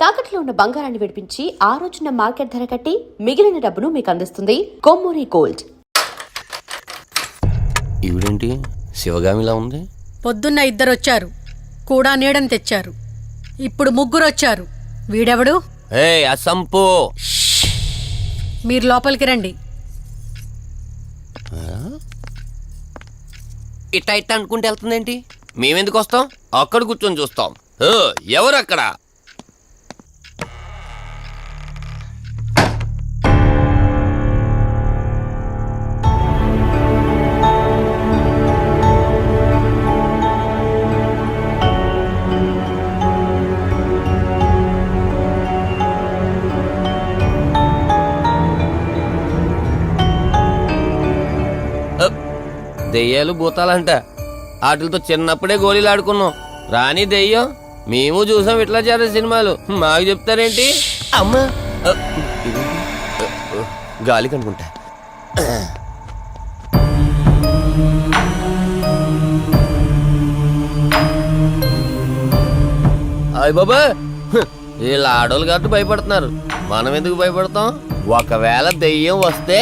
తాకట్లో ఉన్న బంగారాన్ని విడిపించి ఆ రోజున మార్కెట్ ధర కట్టి మిగిలిన డబ్బును మీకు అందిస్తుంది కొమ్మూరి గోల్డ్. ఈవిడేంటి శివగామిలా ఉంది? పొద్దున్న 2 వచ్చారు, కూడా నీడని తెచ్చారు. ఇప్పుడు 3 వచ్చారు. వీడెవడు? అసంపు. మీరు లోపలికి రండి. ఇట్ట ఇట్ట అనుకుంటే వెళ్తుందేంటి? మేమెందుకు వస్తాం? అక్కడ కూర్చొని చూస్తాం. ఎవరు అక్కడ? దెయ్యాలు భూతాలంట. వాటితో చిన్నప్పుడే గోళీలు ఆడుకున్నాం. రాని దెయ్యం మేము చూసాం ఇట్లా చేరే సినిమాలు. మాకు చెప్తారేంటి? అమ్మా గాలి కనుకుంటా. అయ్య బాబా, వీళ్ళ ఆడోళ్ళు కాబట్టి భయపడుతున్నారు. మనం ఎందుకు భయపడతాం? ఒకవేళ దెయ్యం వస్తే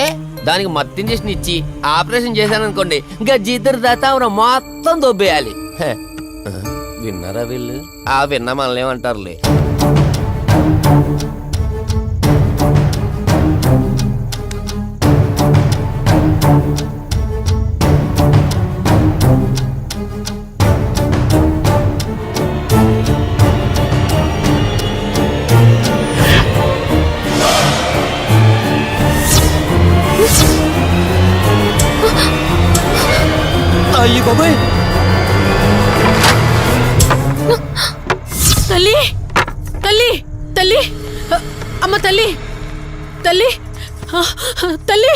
దానికి మత్తు ఇంజెక్షన్ ఇచ్చి ఆపరేషన్ చేశాననుకోండి, గజ్జిద్దరు దాతావరం మొత్తం దొబ్బేయాలి. విన్నారా వీళ్ళు? విన్నా మనలేమంటారులే. అయ్యి బాబాయ్, తల్లి తల్లి తల్లి, అమ్మ తల్లి తల్లి తల్లి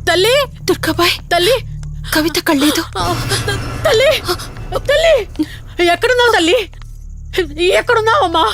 తల్లి, దుర్గాబాయ్ తల్లి కవిత కళ్ళేదు. తల్లి తల్లి, ఎక్కడున్నావు తల్లి? ఎక్కడున్నావమ్మా?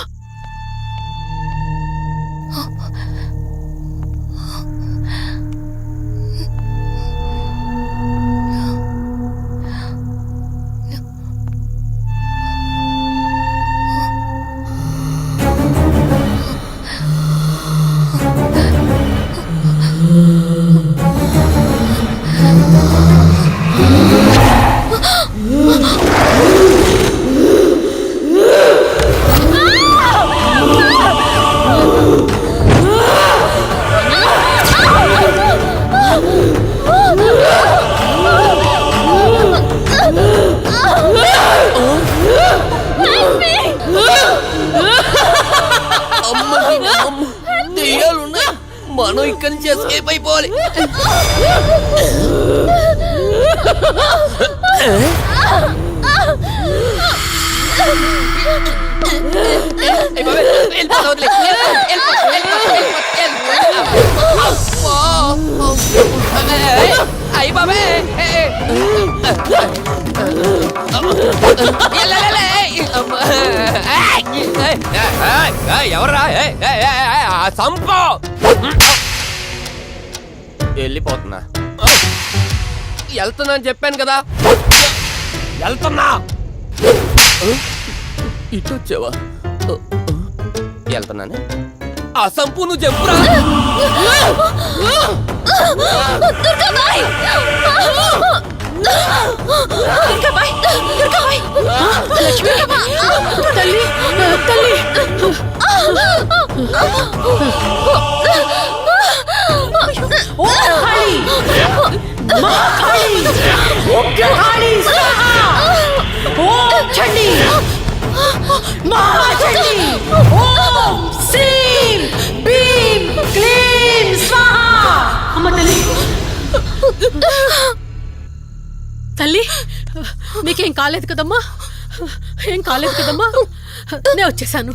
దెయ్యాలున్నాయి, మనం ఇక్కడి నుంచి ఎస్కేప్ అయిపోవాలి. అయ్యి బాబే, ఎవరా సంపో? వెళ్ళిపోతున్నా. వెళ్తున్నా అని చెప్పాను కదా, వెళ్తున్నా. ఇటు వచ్చావా? వెళ్తున్నాను. ఆ సంపు నువ్వు చెప్పురా. తల్లి తల్లి, తల్లి నీకేం కాలేదు కదమ్మా? ఏం కాలేదు కదమ్మా? నేను వచ్చేసాను,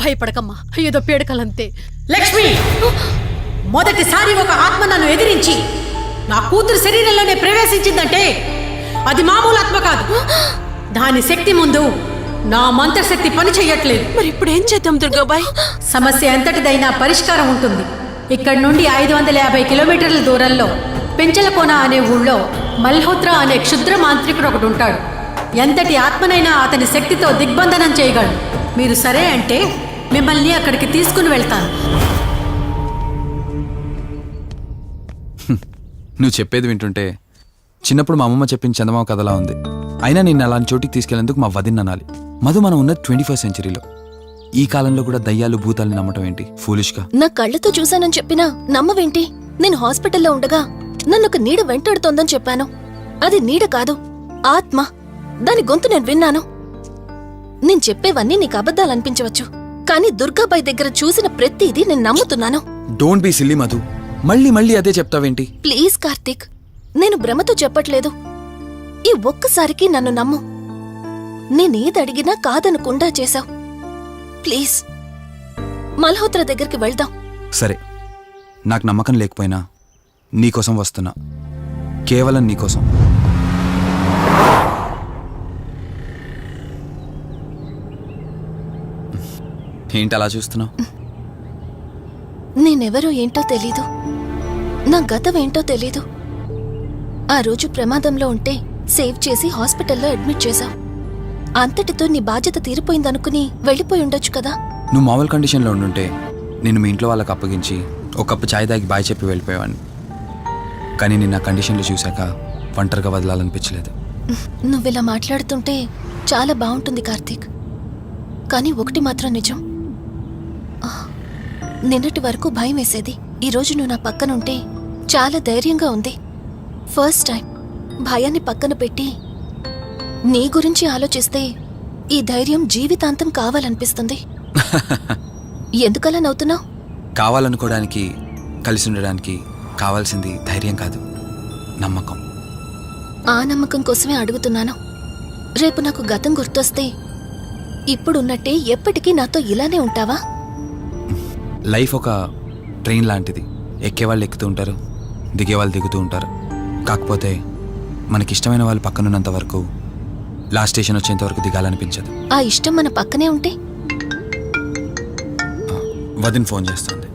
భయపడకమ్మా. ఏదో పీడకలంతే. లక్ష్మి, మొదటిసారి ఒక ఆత్మ నన్ను ఎదిరించి నా కూతురు శరీరంలోనే ప్రవేశించిందంటే అది మామూలు ఆత్మ కాదు. దాని శక్తి ముందు నా మంత్రశక్తి పని చెయ్యట్లేదు. మరి ఇప్పుడు ఏం చేద్దాం దుర్గాబాయ్? సమస్య ఎంతటిదైనా పరిష్కారం ఉంటుంది. ఇక్కడ నుండి 550 కిలోమీటర్ల దూరంలో పెంచలకోన అనే ఊళ్ళో మల్హోత్రా అనే క్షుద్ర మాంత్రికుడు ఒకడు ఉంటాడు. ఎంతటి ఆత్మనైనా అతని శక్తితో దిగ్బంధనం చేయగలడు. మీరు సరే అంటే మిమ్మల్ని అక్కడికి తీసుకుని వెళ్తాను. నువ్వు చెప్పేది వింటుంటే చిన్నప్పుడు మా అమ్మమ్మ చెప్పిన చందమామ కథలా ఉంది. అయినా నిన్ను అలాంటి చోటికి తీసుకెళ్లేందుకు మా వదిన అనాలి. మధు, మనం ఉన్నది 21st సెంచరీలో. ఈ కాలంలో కూడా దయ్యాలు భూతాల్ని నమ్మటం ఏంటి? ఫూలిష్గా. నా కళ్ళతో చూశానని చెప్పినా నమ్మవేంటి? నేను హాస్పిటల్లో ఉండగా నన్ను ఒక నీడ వెంటాడుతోందని చెప్పాను. అది నీడ కాదు, ఆత్మ. దాని గొంతు నేను విన్నాను. నేను చెప్పేవన్నీ నీకు అబద్ధాలనిపించవచ్చు, కానీ దుర్గాబాయ్ దగ్గర చూసిన ప్రతిదీ నేను నమ్ముతున్నాను. Don't be silly Madhu. మళ్ళీ మళ్ళీ అదే చెప్తావేంటి? ప్లీజ్ కార్తీక్, నేను భ్రమతో చెప్పట్లేదు. ఈ ఒక్కసారికి నన్ను నమ్ము. నేనేదడిగినా కాదనకుండా చేశావు. ప్లీజ్, మల్హోత్రా దగ్గరికి వెళ్దాం. సరే, నాకు నమ్మకం లేకపోయినా నీకోసం వస్తున్నా. కేవలం నీకోసం. ఏంటి అలా చూస్తున్నావు? నేనెవరో ఏంటో తెలీదు, నా గతం ఏంటో తెలీదు. ఆ రోజు ప్రమాదంలో ఉంటే సేవ్ చేసి హాస్పిటల్లో అడ్మిట్ చేశావు. అంతటితో నీ బాధ్యత తీరిపోయిందనుకుని వెళ్ళిపోయి ఉండొచ్చు కదా. నువ్వు మామూలు కండిషన్లో ఉండుంటే నేను మీ ఇంట్లో వాళ్ళకి అప్పగించి ఒక కప్పు ఛాయ్ తాగి బాయ్ చెప్పి వెళ్ళిపోయేవాడిని. కానీ నేను నా కండిషన్లు చూశాక ఒంటరిగా వదలాలనిపించలేదు. నువ్విలా మాట్లాడుతుంటే చాలా బాగుంటుంది కార్తీక్, కానీ ఒకటి మాత్రం నిజం. నిన్నటి వరకు భయం వేసేది. ఈరోజు నువ్వు నా పక్కనుంటే చాలా ధైర్యంగా ఉంది. ఫస్ట్ టైం భయాన్ని పక్కన పెట్టి నీ గురించి ఆలోచిస్తే ఈ ధైర్యం జీవితాంతం కావాలనిపిస్తుంది. ఎందుకలా నవ్వుతున్నావు? కావాలనుకోవడానికి, కలిసి ఉండడానికి కావాల్సింది ధైర్యం కాదు, నమ్మకం. ఆ నమ్మకం కోసమే అడుగుతున్నాను. రేపు నాకు గతం గుర్తొస్తే ఇప్పుడున్నట్టే ఎప్పటికీ నాతో ఇలానే ఉంటావా? లైఫ్ ఒక ట్రైన్ లాంటిది. ఎక్కేవాళ్ళు ఎక్కుతూ ఉంటారు, దిగేవాళ్ళు దిగుతూ ఉంటారు. కాకపోతే మనకిష్టమైన వాళ్ళు పక్కనున్నంత వరకు లాస్ట్ స్టేషన్ వచ్చేంత వరకు దిగాలనిపించదు. ఆ ఇష్టం మన పక్కనే ఉంటే? వదిన ఫోన్ చేస్తుంది.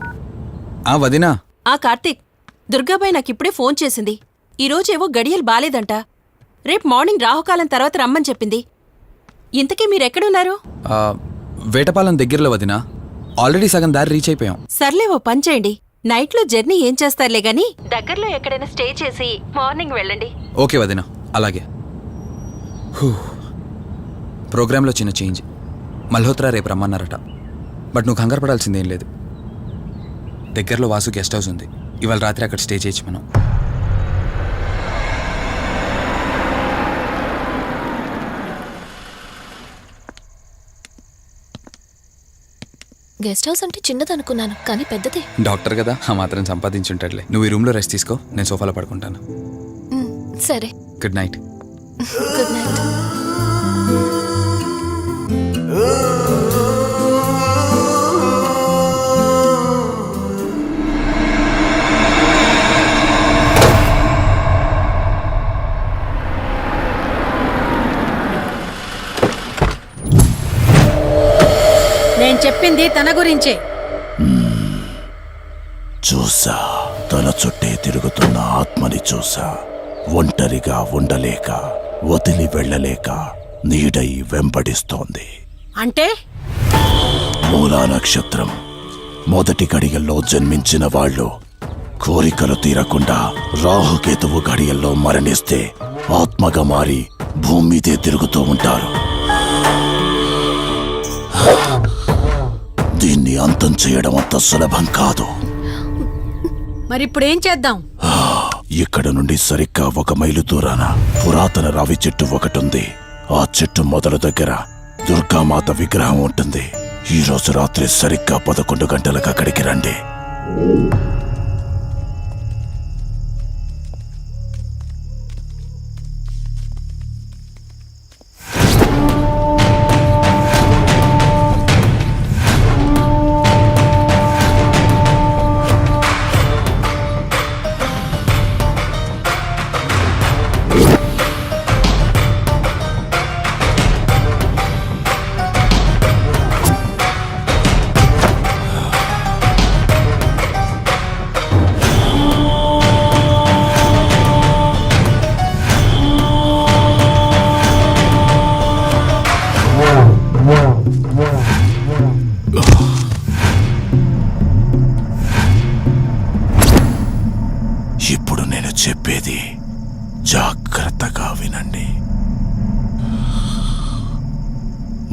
వదినా. కార్తీక్, దుర్గాబాయ్ నాకిప్పుడే ఫోన్ చేసింది. ఈరోజేవో గడియలు బాలేదంట. రేపు మార్నింగ్ రాహుకాలం తర్వాత రమ్మని చెప్పింది. ఇంతకీ మీరెక్కడున్నారు? వేటపాలెం దగ్గరలో వదినా. ఆల్రెడీ సగం దారి రీచ్ అయిపోయాం. సర్లే, ఓ పని చేయండి. నైట్లో జర్నీ ఏం చేస్తారులే గాని దగ్గరలో ఎక్కడైనా స్టే చేసి మార్నింగ్ వెళ్ళండి. ఓకే వదినా, అలాగే. ప్రోగ్రాంలో చిన్న చేంజ్. మల్హోత్రా రేపు రమ్మన్నారట. బట్ నువ్వు కంగారు పడాల్సిందేం లేదు. దగ్గరలో వాసు గెస్ట్ హౌస్ ఉంది. ఇవాళ రాత్రి అక్కడ స్టే చేయొచ్చు మనం. గెస్ట్ హౌస్ అంటే చిన్నదనుకున్నాను, కానీ పెద్దదే. డాక్టర్ కదా, ఆ మాత్రం సంపాదించుంటాడులే. నువ్వు ఈ రూమ్లో రెస్ట్ తీసుకో, నేను సోఫాలో పడుకుంటాను. సరే, గుడ్ నైట్. Good night. నేను చెప్పింది తన గురించే. చూసా, తన చుట్టే తిరుగుతున్న ఆత్మని చూసా. ఒంటరిగా ఉండలేక, వదిలి వెళ్ళలేక నీడై వెంబడిస్తోంది. అంటే మూలా నక్షత్రం మొదటి గడియల్లో జన్మించిన వాళ్ళు కోరికలు తీరకుండా రాహుకేతువు గడియల్లో మరణిస్తే ఆత్మగా మారి భూమి మీదే తిరుగుతూ ఉంటారు. దీన్ని అంతం చేయడం అంత సులభం కాదు. మరిప్పుడేం చేద్దాం? ఇక్కడ నుండి సరిగ్గా 1 మైలు దూరాన పురాతన రావి చెట్టు ఒకటుంది. ఆ చెట్టు మొదలు దగ్గర దుర్గామాత విగ్రహం ఉంటుంది. ఈ రోజు రాత్రి సరిగ్గా 11 గంటలకు అక్కడికి రండి.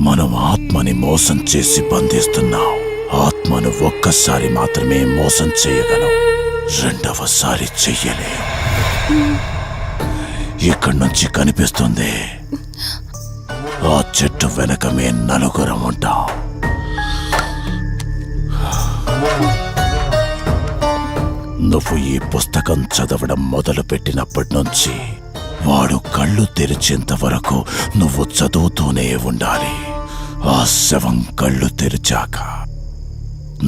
మనం ఆత్మని మోసం చేసి బంధిస్తున్నాం. ఆత్మను ఒక్కసారి మాత్రమే మోసం చేయగలం, రెండవసారి చెయ్యలే. ఇక్కడి నుంచి కనిపిస్తుంది, ఆ చెట్టు వెనక మే నలుగురం ఉంటాం. నువ్వు ఈ పుస్తకం చదవడం మొదలు పెట్టినప్పటి నుంచి వాడు కళ్ళు తెరిచేంత వరకు నువ్వు చదువుతూనే ఉండాలి. ఆ శవం కళ్ళు తెరిచాక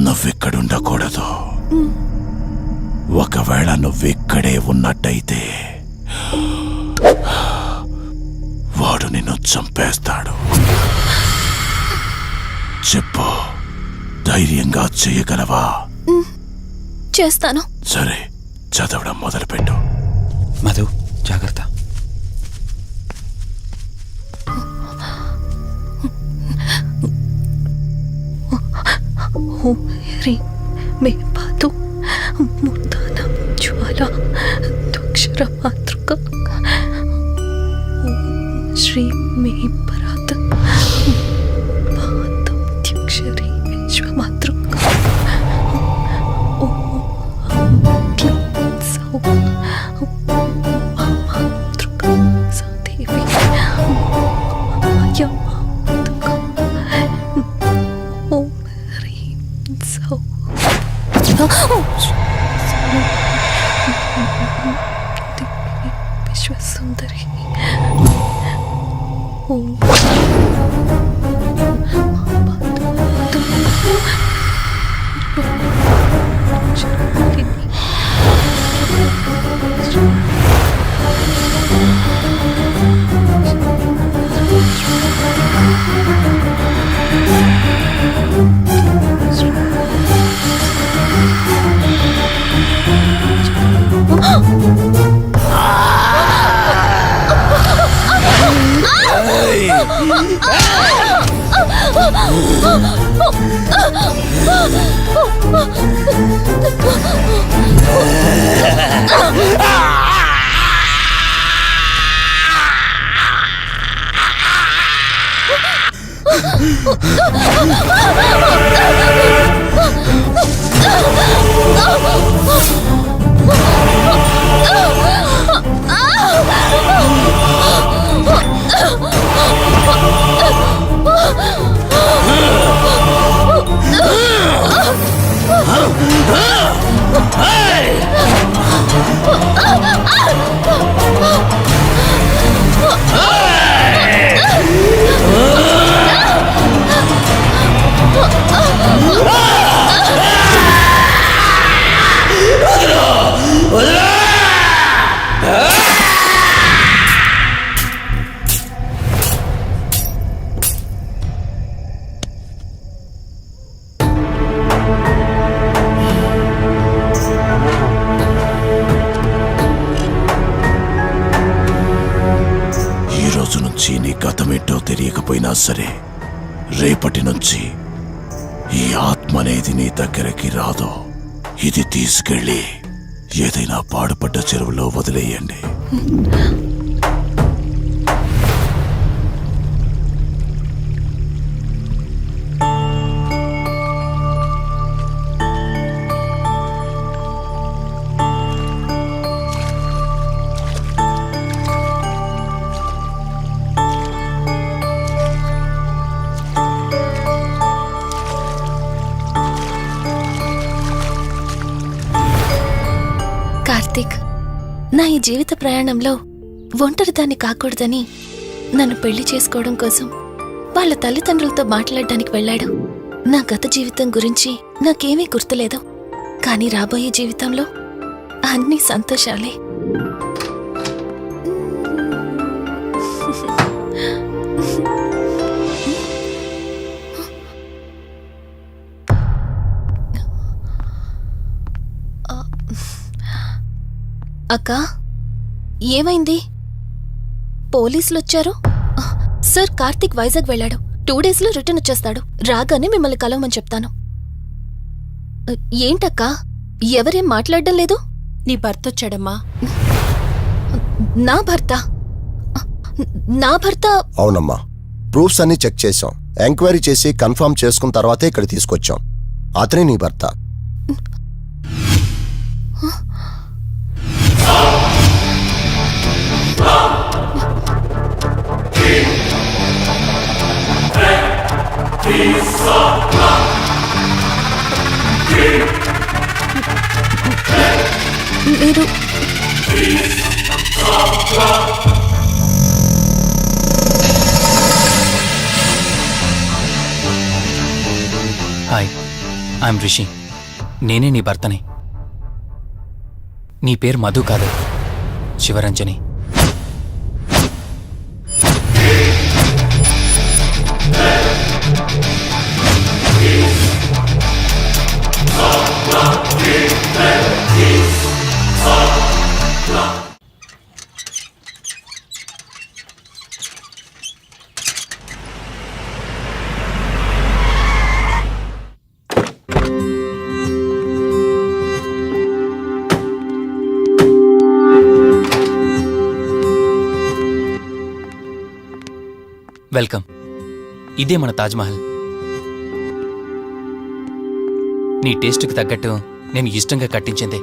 నువ్విక్కడుండకూడదు. ఒకవేళ నువ్విక్కడే ఉన్నట్టయితే వాడు నిన్ను చంపేస్తాడు. చెప్పు, ధైర్యంగా చేయగలవా? చేస్తాను. సరే, చదవడం మొదలుపెట్టు. మధు, జాగ్రత్త. ఓం హ్రీం మే పాతు మూర్ధానం జ్వాల త్వక్షర మాతృక. ఓం శ్రీం మే పరాత్ పాతం త్యక్షరీ విశ్వమాతృక. ఓం క్లీం సౌ మాతృక సాదేవి మాయామాతృక. ఓం హ్రీం సౌ విశ్వసుందరి. ఓం నీ గతమేంటో తెలియకపోయినా సరే, రేపటి నుంచి ఈ ఆత్మ అనేది నీ దగ్గరికి రాదు. ఇది తీసుకెళ్ళి ఏదైనా పాడుపడ్డ చెరువులో వదిలేయండి. కార్తీక్, నా ఈ జీవిత ప్రయాణంలో ఒంటరిదాన్ని కాకూడదని నన్ను పెళ్లి చేసుకోవడం కోసం వాళ్ళ తల్లిదండ్రులతో మాట్లాడడానికి వెళ్ళాడు. నా గత జీవితం గురించి నాకేమీ గుర్తులేదు, కానీ రాబోయే జీవితంలో అన్నీ సంతోషాలే. అక్కా, ఏమైంది? పోలీసులొచ్చారు. సార్, కార్తీక్ వైజాగ్ వెళ్ళాడు. 2 డేస్లో రిటర్న్ వచ్చేస్తాడు. రాగానే మిమ్మల్ని కలవమని చెప్తాను. ఏంటక్కా, ఎవరేం మాట్లాడడం లేదు? నీ భర్త వచ్చాడమ్మా. నా భర్త? నా భర్త? అవునమ్మా, ప్రూఫ్స్ అన్ని చెక్ చేశాం. ఎంక్వైరీ చేసి కన్ఫర్మ్ చేసుకున్న తర్వాతే ఇక్కడ తీసుకొచ్చాం. అతనే నీ భర్త. మీరు హాయ్, ఐఎమ్ రిషి. నేనే నీ భర్తని. నీ పేరు మధు కాదు, శివరంజని. వెల్కమ్. ఇదే మన తాజ్మహల్. నీ టేస్ట్కి తగ్గట్టు నేను ఇష్టంగా కట్టించింది.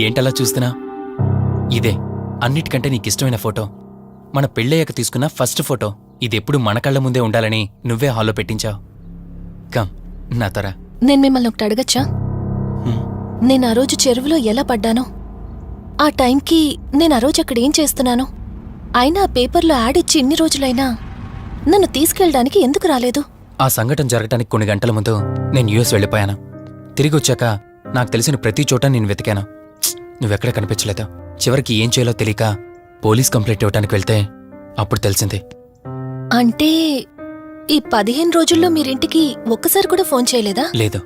ఏంటలా చూస్తున్నా? ఇదే అన్నిటికంటే నీకిష్టమైన ఫోటో. మన పెళ్ళయ్యాక తీసుకున్న ఫస్ట్ ఫోటో. ఇదెప్పుడు మన కళ్ళ ముందే ఉండాలని నువ్వే హాల్లో పెట్టించావు. కమ్ నా తర. నేను మిమ్మల్ని ఒకటి అడగచ్చా? నేను ఆ రోజు చెరువులో ఎలా పడ్డానో, ఆ టైంకి నేను ఆ రోజు అక్కడ ఏం చేస్తున్నాను, అయినా ఆ పేపర్లో యాడ్ ఇచ్చి ఇన్ని రోజులైనా నన్ను తీసుకెళ్ళడానికి ఎందుకు రాలేదు? ఆ సంఘటన జరగటానికి కొన్ని గంటల ముందు నేను యుఎస్ వెళ్ళిపోయాను. తిరిగి వచ్చాక నాకు తెలిసిన ప్రతి చోట నేను వెతికాను. నువ్వెక్కడ కనిపించలేదు. చివరికి ఏం చేయాలో తెలియక పోలీస్ కంప్లైంట్ ఇవ్వడానికి వెళ్తే అప్పుడు తెలిసింది. అంటే ఈ 15 రోజుల్లో మీరింటికి ఒక్కసారి కూడా ఫోన్ చేయలేదా? లేదు.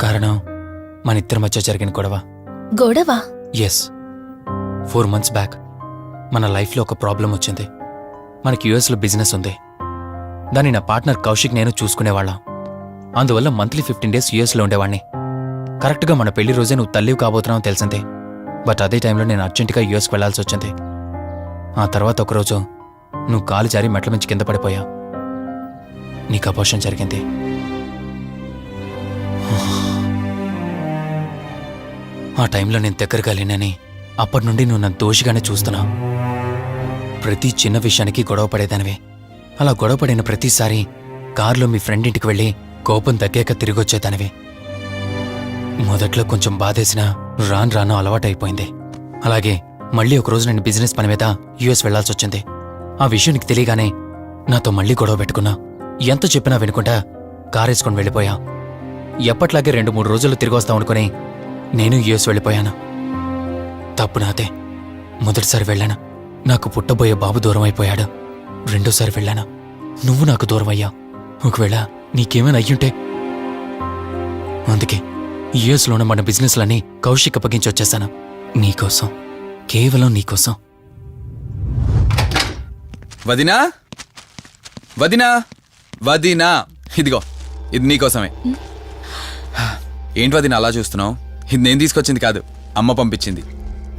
కారణం మన ఇద్దరి మధ్య జరిగిన గొడవ. గొడవ? ఎస్. 4 months బ్యాక్ మన లైఫ్లో ఒక ప్రాబ్లం వచ్చింది. మనకి యుఎస్లో బిజినెస్ ఉంది. దాన్ని నా పార్ట్నర్ కౌశిక్ నేను చూసుకునేవాళ్ళం. అందువల్ల మంత్లీ 15 days యుఎస్లో ఉండేవాణ్ణి. కరెక్ట్గా మన పెళ్లి రోజే నువ్వు తల్లివి కాబోతున్నావు తెలిసిందే. బట్ అదే టైంలో నేను అర్జెంటుగా యుఎస్కి వెళ్లాల్సి వచ్చింది. ఆ తర్వాత ఒకరోజు నువ్వు కాలు జారి మెట్ల మించి కింద పడిపోయావు. నీకు అబార్షన్ జరిగింది. ఆ టైంలో నేను దగ్గరగా లేనని అప్పటి నుండి నువ్వు నన్ను దోషిగానే చూస్తున్నావు. ప్రతి చిన్న విషయానికి గొడవ పడేదానివే. అలా గొడవ పడిన ప్రతిసారి కారులో మీ ఫ్రెండ్ ఇంటికి వెళ్ళి కోపం తగ్గాక తిరిగొచ్చేదానివి. మొదట్లో కొంచెం బాధేసినా రాను రాను అలవాటైపోయింది. అలాగే మళ్ళీ ఒకరోజు నేను బిజినెస్ పని మీద యుఎస్ వెళ్లాల్సి వచ్చింది. ఆ విషయం నీకు తెలియగానే నాతో మళ్ళీ గొడవ పెట్టుకున్నా. ఎంత చెప్పినా వినుకుంటా కారేసుకొని వెళ్ళిపోయా. ఎప్పట్లాగే 2-3 రోజుల్లో తిరిగి వస్తావు అనుకుని నేను యుఎస్ వెళ్ళిపోయాను. తప్పు నాదే. మొదటిసారి వెళ్ళాను, నాకు పుట్టబోయే బాబు దూరం అయిపోయాడు. రెండోసారి వెళ్ళాను, నువ్వు నాకు దూరం అయ్యా. ఒకవేళ నీకేమైనా అయ్యుంటే. అందుకే యుఎస్లోనే మన బిజినెస్లన్నీ కౌశిక్ అప్పగించి వచ్చేసాను. నీకోసం, కేవలం నీకోసం. వదినా, వదినా, వదినా, ఇదిగో ఇది నీకోసమే. ఏంటి వదినా అలా చూస్తున్నావు? ఇది నేను తీసుకొచ్చింది కాదు, అమ్మ పంపించింది.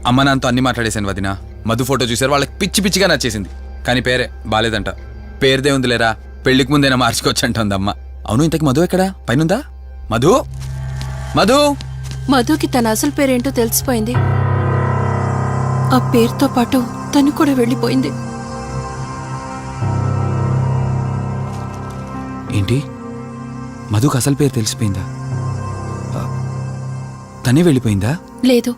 అమ్మ నాన్నతో అన్ని మాట్లాడేశాను వదినా. మధు ఫోటో చూశారు, వాళ్ళకి పిచ్చి పిచ్చిగా నచ్చేసింది. కానీ పేరే బాలేదంట. పేరుదే ఉందిలేరా, పెళ్లికి ముందైనా మార్చుకోవచ్చు అంటుంది అమ్మ. అవును, ఇంతకి మధు ఎక్కడా? పైనుందా? మధు, మధు. మధుకి తన అసలు పేరేంటో తెలిసిపోయింది. ఆ పేరుతో పాటు తను కూడా వెళ్ళిపోయింది. ఏంటి, మధుకు అసలు పేరు తెలిసిపోయిందా? తనే వెళ్ళిపోయిందా? లేదు,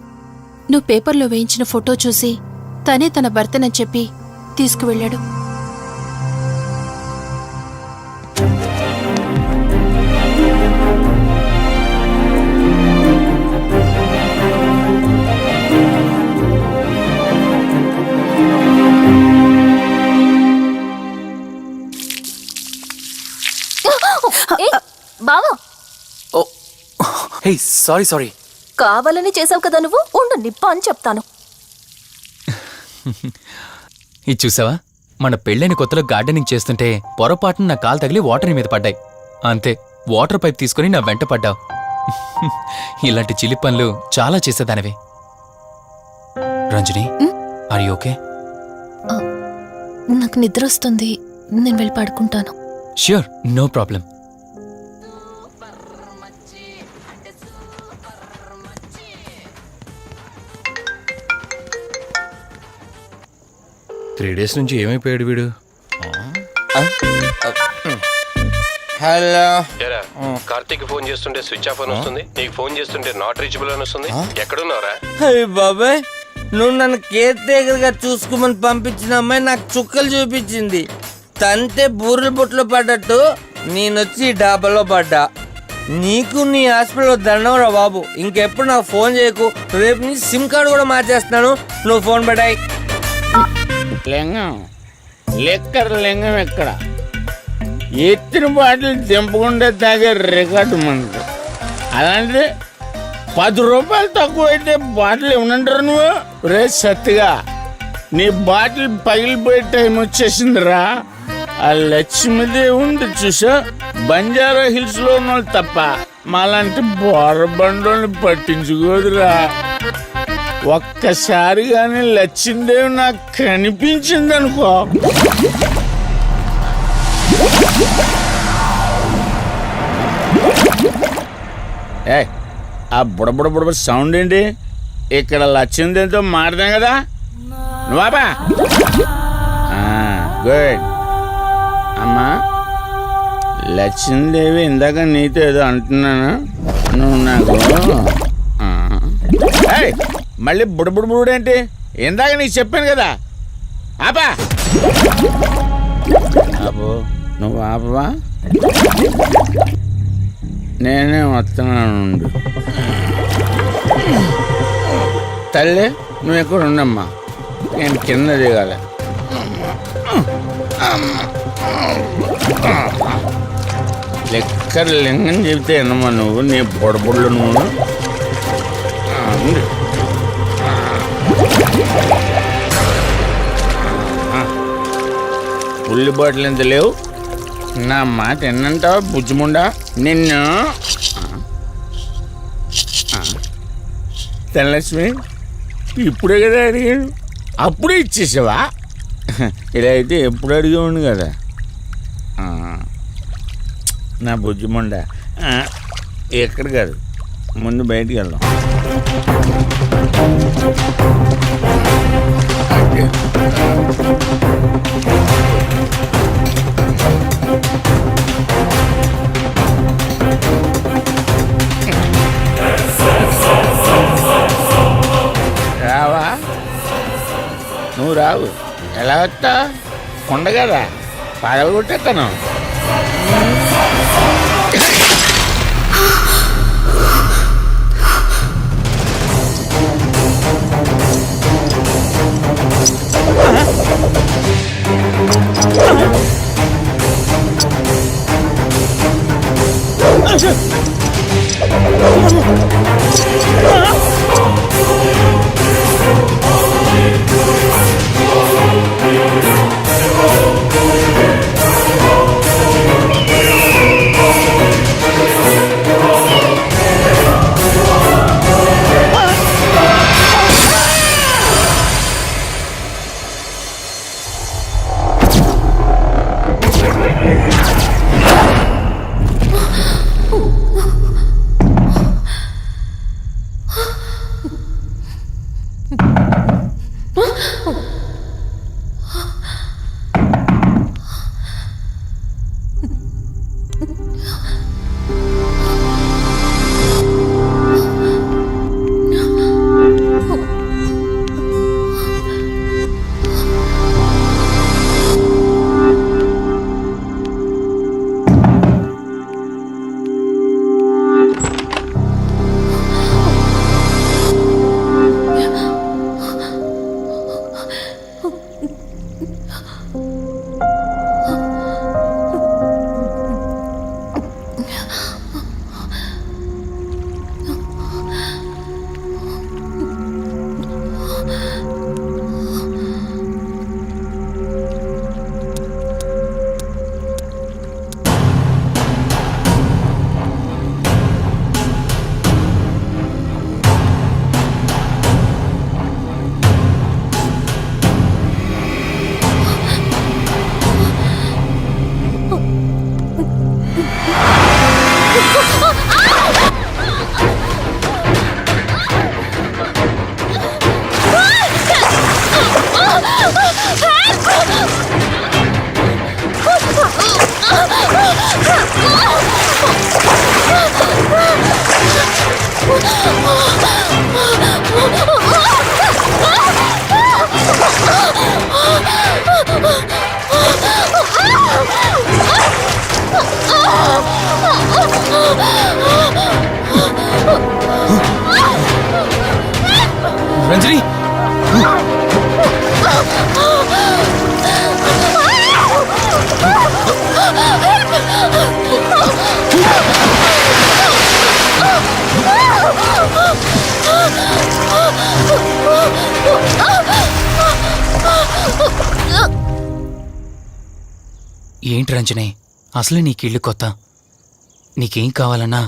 నువ్వు పేపర్లో వేయించిన ఫోటో చూసి తనే తన భర్తనని చెప్పి తీసుకువెళ్ళాడు. బావా, హే, సారీ. కావాలని చేసావు కదా నువ్వు. ఉండు, నిప్ప అని చెప్తాను. ఇది చూసావా? మన పెళ్ళైన కొత్తలో గార్డెనింగ్ చేస్తుంటే పొరపాటున నా కాలు తగిలి వాటర్ మీద పడ్డాయి. అంతే, వాటర్ పైప్ తీసుకుని నా వెంట పడ్డావు. ఇలాంటి చిలి పనులు చాలా చేసేదానివి. Ranjani are you okay? నాకు నిద్ర వస్తుంది, నేను వెళ్ళి పడుకుంటాను. Sure, no problem. Three days నుంచి ఏమైపోయాడు వీడు? హలో, కార్తీక్ ఫోన్ చేస్తుంటే స్విచ్ ఆఫ్ అని వస్తుంది, నీకు ఫోన్ చేస్తుంటే నాట్ రీచబుల్ అని వస్తుంది. ఎక్కడున్నారా? బాబాయ్, నువ్వు నన్ను కేర్ టేకర్గా చూసుకోమని పంపించిన అమ్మాయి నాకు చుక్కలు చూపించింది. తంతే బూరెల బుట్టలో పడ్డట్టు నేనొచ్చి డాబాలో పడ్డా. నీకు నీ హాస్పిటల్లో దండం రా బాబు. ఇంకెప్పుడు నాకు ఫోన్ చేయకు. రేపు నుంచి సిమ్ కార్డు కూడా మార్చేస్తున్నాను. నువ్వు ఫోన్ పెట్టాయి. లింగం లెక్కర లింగం ఎక్కడ? ఎత్తిన బాటిల్ దింపకుండా తాగే రికార్డు మనకు. అలాంటిది 10 రూపాయలు తక్కువ అయితే బాటిల్ ఏమనంటారు నువ్వు? రే సత్తిగా, నీ బాటిల్ పగిలిపోయే టైం వచ్చేసిందిరా. ఆ లక్ష్మీదేవి ఉంది చూసా, బంజారా హిల్స్ లో ఉన్న తప్ప మాలాంటి బోరబండోని పట్టించుకోదురా. ఒక్కసారి కానీ లక్ష్మీదేవి నాకు కనిపించింది అనుకో, ఏ ఆ బుడబుడ సౌండ్ ఏంటి? ఇక్కడ లక్ష్మీదేవితో మాట్లాడాం కదా నువ్వా? గుడ్ అమ్మా. లక్ష్మీదేవి ఇందాక నీతో ఏదో అంటున్నాను, నువ్వు నాకు మళ్ళీ బుడబుడేంటి? ఇందాక నీకు చెప్పాను కదా ఆపా. ఆపో, నువ్వు ఆపవా? నేనే వస్తున్నాను. తల్లి, నువ్వు ఎక్కడ ఉండమ్మా, నేను కింద దిగాలి. లెక్కర లింగం చెబితే ఎన్నమ్మా నువ్వు, నీ బొడబుళ్ళు నువ్వు. ఉల్లి బాటిల్ ఎంత లేవు? నా మాట ఎన్నంటావా బుజ్జిముండా? నిన్ను ధనలక్ష్మి ఇప్పుడే కదా అడిగాడు, అప్పుడే ఇచ్చేసావా? ఇలా అయితే ఎప్పుడు అడిగేవాడు కదా నా బుజ్జిముండా. ఎక్కడ కాదు, ముందు బయటికి వెళ్దాం. రావా? నువ్వు రావు. ఎలా వస్తా? కొండ కదా, పగలగొట్టేస్తాను. రంజని ఏంటి రంజని, అసలే నీకు ఇల్లు కొత్త. నీకేం కావాలన్నా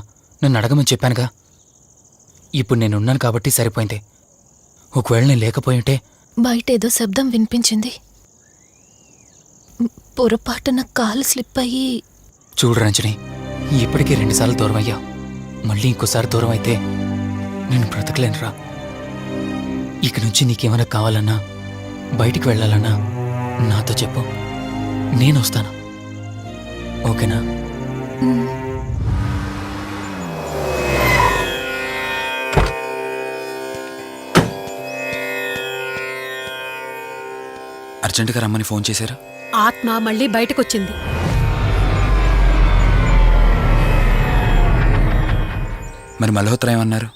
నన్ను అడగమని చెప్పానుగా. ఇప్పుడు నేనున్నాను కాబట్టి సరిపోయింది. ఒకవేళ నేను లేకపోయింటే బయట ఏదో శబ్దం వినిపించింది. పొరపాటున కాలు స్లిప్ అయ్యి. చూడు రంజని, ఇప్పటికే 2 సార్లు దూరం అయ్యావు. మళ్ళీ ఇంకోసారి దూరం అయితే నేను బ్రతకలేనురా. ఇక నుంచి నీకేమైనా కావాలన్నా, బయటికి వెళ్ళాలన్నా నాతో చెప్పు, నేను వస్తాను. ఓకేనా? అర్జెంటుగా రమ్మని ఫోన్ చేశారా? ఆత్మ మళ్ళీ బయటకొచ్చింది. మరి మల్హోత్రా ఏమన్నారు?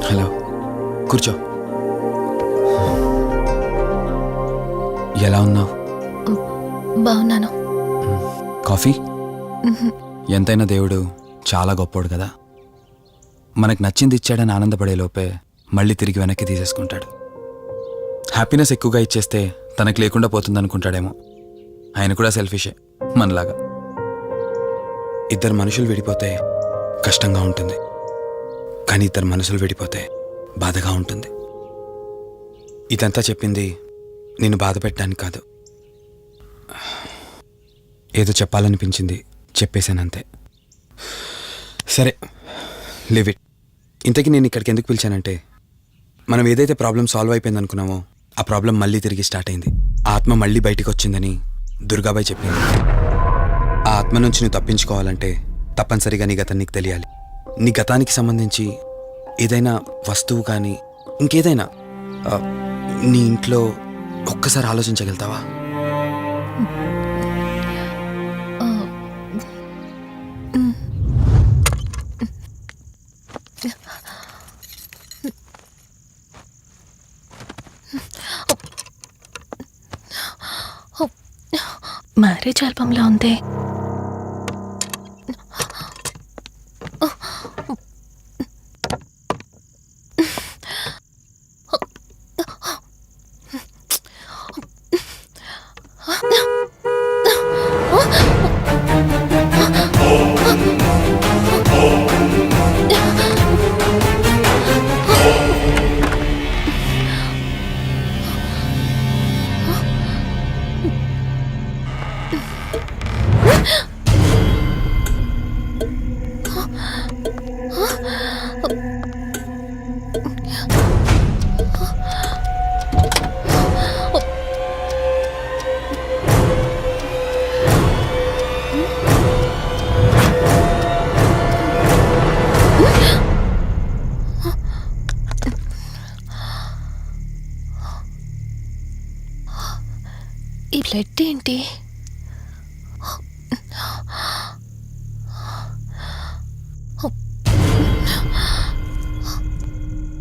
హలో, కూర్చో. ఎలా ఉన్నావు? బాగున్నాను. కాఫీ? ఎంతైనా దేవుడు చాలా గొప్పోడు కదా. మనకు నచ్చింది ఇచ్చాడని ఆనందపడే లోపే మళ్ళీ తిరిగి వెనక్కి తీసేసుకుంటాడు. హ్యాపీనెస్ ఎక్కువగా ఇచ్చేస్తే తనకు లేకుండా పోతుందనుకుంటాడేమో. ఆయన కూడా సెల్ఫిషే మనలాగా. ఇద్దరు మనుషులు విడిపోతే కష్టంగా ఉంటుంది, కానీ ఇద్దరు మనసులు విడిపోతే బాధగా ఉంటుంది. ఇదంతా చెప్పింది నేను బాధ పెట్టడానికి కాదు. ఏదో చెప్పాలనిపించింది, చెప్పేశానంతే. సరే, లివ్ ఇట్. ఇంతకీ నేను ఇక్కడికి ఎందుకు పిలిచానంటే, మనం ఏదైతే ప్రాబ్లం సాల్వ్ అయిపోయింది అనుకున్నామో ఆ ప్రాబ్లం మళ్ళీ తిరిగి స్టార్ట్ అయింది. ఆత్మ మళ్ళీ బయటికి వచ్చిందని దుర్గాబాయ్ చెప్పింది. ఆ ఆత్మ నుంచి నువ్వు తప్పించుకోవాలంటే తప్పనిసరిగా నీ గతం నీకు తెలియాలి. నీ గతానికి సంబంధించి ఏదైనా వస్తువు కానీ ఇంకేదైనా నీ ఇంట్లో ఒక్కసారి ఆలోచించగలుగుతావా? మ్యారేజ్ ఆల్బంలా ఉంది. ఈ బ్లడ్ ఏంటి?